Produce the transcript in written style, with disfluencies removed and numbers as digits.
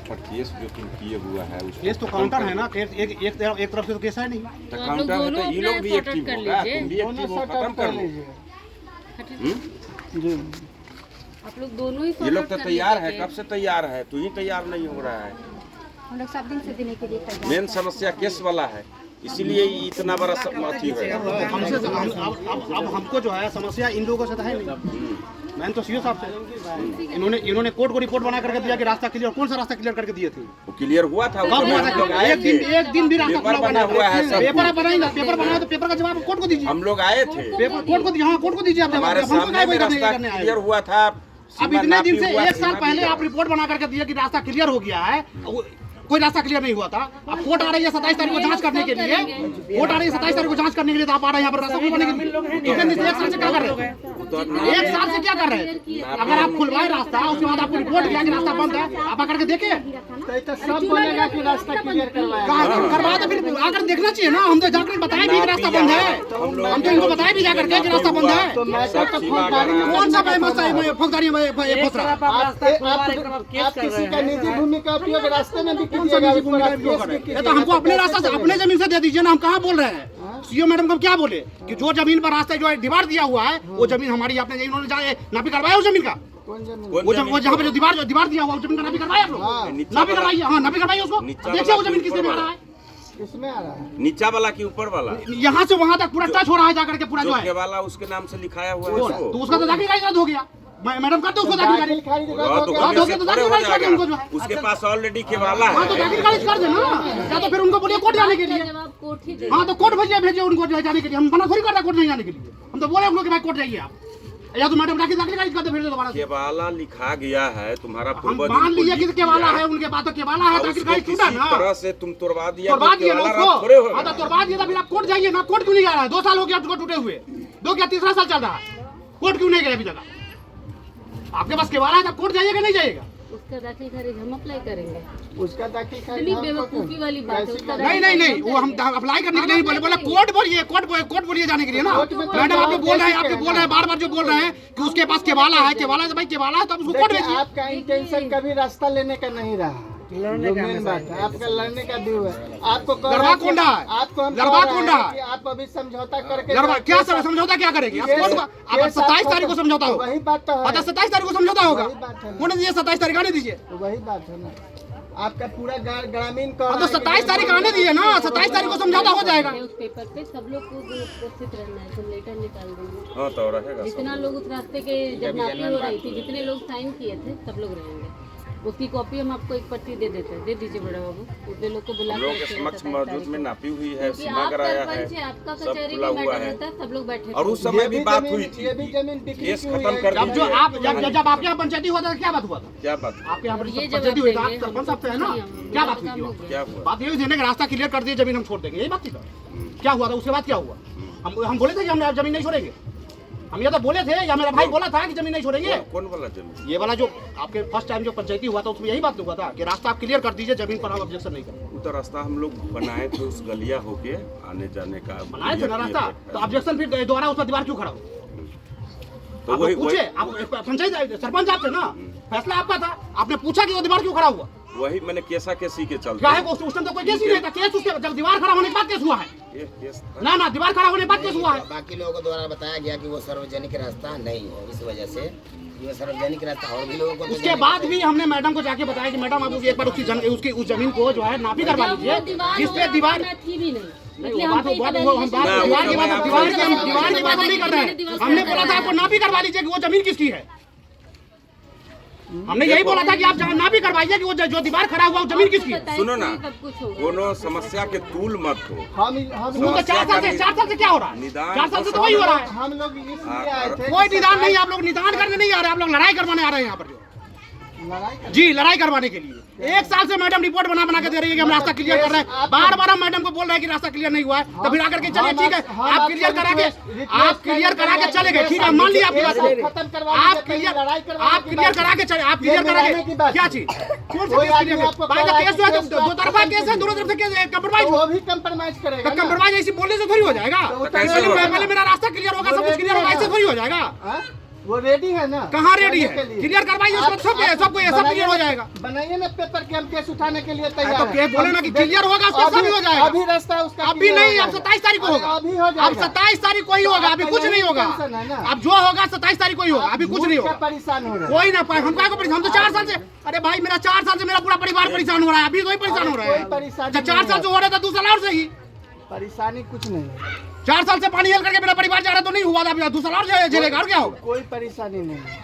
पर केस जो तुम किए हुआ है उसको केस तो काउंटर है ना, केस एक तरफ से तो केस है नहीं। तो काउंटर है तो ये लोग भी एक्टिव होगा, तुम भी एक्टिव हो, खत्म कर लो। जी आप लोग दोनों ही ये लोग तो तैयार है, कब से तैयार है, तू ही तैयार नहीं हो रहा है। हम लोग सब दिन से देने के लिए तैयार मेन समस्या केस वाला है, इसीलिए इतना बड़ा अथी है। हमसे अब हमको जो है समस्या इन लोगों से तो है नहीं, मैंने तो सीओ साहब से इन्होंने कोर्ट को रिपोर्ट बना करके दिया कि रास्ता क्लियर, कौन सा रास्ता क्लियर करके दिए थे? वो क्लियर हुआ था, कब हुआ था? एक दिन भी रास्ता खुला बना हुआ है, पेपर बनाएंगे, पेपर बनाए तो पेपर का जवाब कोर्ट को दीजिए। हम लोग आए थे, पेपर कोर्ट को दीजिए, हाँ कोर्ट को दीजिए आप जवाब। हमारे सामने में रास्ता क्लियर हुआ था। अब इतने दिन से 1 साल पहले आप रिपोर्ट बना करके दिए कि रास्ता क्लियर हो गया है, कोई रास्ता क्लियर नहीं हुआ था। अब कोर्ट आ रही है 27 तारीख को जांच करने के लिए, कोर्ट आ रही है 27 तारीख को जांच करने के लिए, तो आप आ रहे हैं यहाँ पर रास्ता खुलवाने के लिए। इतने दिन से 1 साल से क्या कर रहे हैं? 1 साल से क्या कर रहे हैं? अगर आप खुलवाए रास्ता, उसके बाद आपको रिपोर्ट किया कि रास्ता बंद है, आप आकर के देखिए। सब बोलेगा कि रास्ता क्लियर करवाया तो फिर आकर देखना चाहिए ना। हम तो जाकर बताए भी कि रास्ता बंद है, हम तो इनको बताए भी जाकर के कि रास्ता बंद है। कौन सा फौजदारी आप किसी का निजी भूमि का उपयोग रास्ते में भी कौन सा निजी भूमि का उपयोग कर रहे हैं? तो हमको अपने रास्ता से अपने जमीन से दे दीजिए ना। हम कहाँ बोल रहे हैं? सीओ मैडम को क्या बोले कि जो जमीन पर रास्ता जो है डिवाइड दिया हुआ है, वो जमीन हमारी, आपने इन्होंने जाए नापी करवाया उस जमीन का। वो जहाँ पे जो दीवार दिया हुआ, उस जमीन का नापी करवाया आप लोग? नापी करवाइए, हाँ नापी करवाइए उसको, देखिए वो जमीन किसने में आ रहा है। किसमें आ रहा है? नीचा वाला की ऊपर वाला? यहाँ से वहाँ तक पूरा टच हो रहा है जाकर के पूरा जो है वाला उसके नाम से लिखाया हुआ है, तो उसका तो दाखिल खारिज हो गया। मैडम करते उसको दाखिल खारिज उनको जो है उसके पास ऑलरेडी केवाला हाँ तो है, दाखिल खारिज कर देना, या तो फिर उनको बोलिए कोर्ट जाने के लिए। हाँ तो कोर्ट भेजिए उनको जो है जाने के लिए। हम मना थोड़ी कर रहे कोर्ट नहीं जाने के लिए, हम तो बोले उनको कि भाई कोर्ट जाइए आप, या तो मैडम दाखिल खारिज कर दे फिर दोबारा। केवाला लिखा गया है तुम्हारा, हम मान लीजिए कि केवाला है, उनके पास तो केवाला है, दाखिल खारिज छूटा ना, तरह से तुम तोड़वा दिया ना उसको। हाँ तो तोड़वा दिया, फिर आप कोर्ट जाइए ना। कोर्ट क्यों नहीं आ रहा है? 2 साल हो गया आपको टूटे हुए, 2 क्या 3रा साल चल रहा है, कोर्ट क्यों नहीं गया अभी तक? आपके पास केवाला है तो कोर्ट जाइएगा नहीं जाइएगा? उसका दाखिल खारिज हम अप्लाई करेंगे। उसका दाखिल इतनी बेवकूफी वाली बात है। उसका नहीं वो हम अप्लाई करने के लिए नहीं बोले कोर्ट बोलिए, कोर्ट बोलिए जाने के लिए ना। मैडम आप बोल रहे हैं बार-बार जो बोल रहे हैं कि उसके पास केवाला है, केवाला है, भाई केवाला है तो आप उसको कोर्ट भेजिए। आपका इंटेंशन कभी रास्ता लेने का नहीं रहा, मेन बात है आपका लड़ने का व्यू है। आपको लड़वा कौन रहा है? आपको हम लड़वा कौन रहा है? आप अभी समझौता करके क्या समझौता क्या करेगी? आप 27 तारीख को समझौता होगा। वही बात तो है, 27 तारीख को समझौता होगा। कौन दीजिए 27 तारीख आने दीजिए, वही बात है ना। आपका पूरा ग्रामीण का तो 27 तारीख आने दीजिए ना, 27 तारीख को समझौता हो जाएगा। उस पेपर पे सब लोग को उपस्थित रहना है, तुम लेटर निकाल देंगे। हाँ तो रहेगा। जितना लोग उस रास्ते के जब नापी हो रही थी, जितने लोग साइन किए थे सब लोग रहेंगे। उसकी कॉपी हम आपको एक पर्ची दे देते हैं, दे दीजिए बड़ा बाबू। उतने लोग को बुला लोग के समक्ष मौजूद में नापी हुई है, सीमा कराया है, आपका सब कचहरी खुला में हुआ मैटर है। रहता है, सब लोग बैठे और उस समय भी बात हुई थी, ये भी जमीन बिक्री केस की हुई खत्म है। कर जब जो दीजिए। आप जब आपके यहाँ पंचायती हुआ था क्या बात हुआ था? क्या बात? आपके यहाँ पर ये पंचायती हुई था, जवाब आप सरपंच साहब से है ना, क्या बात हुई थी? क्या हुआ? बात ये देने का रास्ता क्लियर कर दिए, जमीन हम छोड़ देंगे, यही बात थी। क्या हुआ था उसके बाद? क्या हुआ? हम बोले थे कि हम जमीन नहीं छोड़ेंगे। हम ये तो बोले थे, या मेरा भाई बोला था कि जमीन नहीं छोड़ेंगे। कौन वाला जमीन? ये वाला जो आपके फर्स्ट टाइम जो पंचायती हुआ था उसमें यही बात हुआ था कि रास्ता आप क्लियर कर दीजिए, जमीन पर हम ऑब्जेक्शन नहीं करेंगे। तो रास्ता हम लोग बनाए थे उस गलिया होके आने जाने का, बनाए थे ना रास्ता, तो ऑब्जेक्शन फिर दोबारा उसका दीवार क्यों खड़ा हो? तो वही पूछे, आप पंचायत सरपंच आप थे ना, फैसला आपका था, आपने पूछा कि वो दीवार क्यों खड़ा हुआ? वही मैंने केसा केसी के चलते क्या है उस टाइम तो कोई केस ही नहीं था। केस उसके जब दीवार खड़ा होने के बाद केस हुआ है केस ना, दीवार खड़ा होने के बाद केस हुआ है। बाकी लोगों द्वारा बताया गया कि वो सार्वजनिक रास्ता नहीं है, इस वजह से ये सार्वजनिक रास्ता और भी लोगों को। उसके बाद भी हमने मैडम को जाके बताया कि मैडम आप एक बार उसकी उस जमीन को जो है नापी करवा लीजिए, जिस पे दीवार थी भी नहीं। दीवार की बात नहीं कर रहे हैं। हमने बोला था आपको नापी करवा लीजिए कि वो जमीन किसकी है। हमने यही बोला था कि आप नापी करवाइए कि वो जो दीवार खड़ा हुआ वो जमीन किसकी है। सुनो ना, कोनो समस्या के तूल मत हो। हम 4 साल से क्या हो रहा है? 4 साल से तो वही हो रहा है। हम लोग इसलिए आए थे, कोई निदान नहीं, आप लोग निदान करने नहीं आ रहे, आप लोग लड़ाई करवाने आ रहे हैं यहाँ पर जो जी, लड़ाई करवाने के लिए। 1 साल से मैडम रिपोर्ट बना के दे रही है कि हम रास्ता क्लियर कर रहे हैं। बार हम मैडम को बोल रहे हैं कि रास्ता क्लियर नहीं हुआ है, तो फिर आकर के चलिए ठीक है आप क्लियर करा के चले गए, ठीक है मान लिया आपकी बात को। आप क्लियर करा के चले, आप क्लियर करा के क्या चीज? कौन सा केस है? दो तरफा केस है, दोनों तरफ से केस कंप्रोमाइज, वो भी कंप्रोमाइज करेगा। कंप्रोमाइज ऐसी बोलने से थोड़ी हो जाएगा। पहले मेरा रास्ता क्लियर होगा, सब कुछ क्लियर होगा, ऐसे थोड़ी हो जाएगा। वो रेडी है ना? कहाँ रेडी है? करने के लिए। क्लियर करवाइए उसको, सबको ये सब क्लियर हो जाएगा। बनाइए ना पेपर कि हम केस उठाने के लिए तैयार तो हैं। केस बोले ना कि क्लियर होगा उसका सब हो जाएगा। अभी रास्ता उसका अभी clear नहीं, हो अब जाएगा। 27 तारीख को होगा। अभी हो जाएगा। अब 27 तारीख को ही होगा, अभी कुछ नहीं होगा। टेंशन है ना? अब जो होगा 27 तारीख को ही होगा, अभी कुछ नहीं क्या होगा। परेशान हो रहे हैं? कोई ना पाए, हम क्या को परेशान, हम तो 4 साल से, अरे भाई मेरा 4 साल से मेरा पूरा परिवार परेशान हो रहा है, अभी कोई परेशान हो रहा कोई है। परेशानी जब 4 साल से हो रहा था 2 साल और सही। परेशानी कुछ नहीं है। 4 साल से पानी हेल करके मेरा परिवार जा रहा तो नहीं हुआ था, अभी 2 साल और झेलेगा और क्या होगा। कोई परेशानी नहीं है।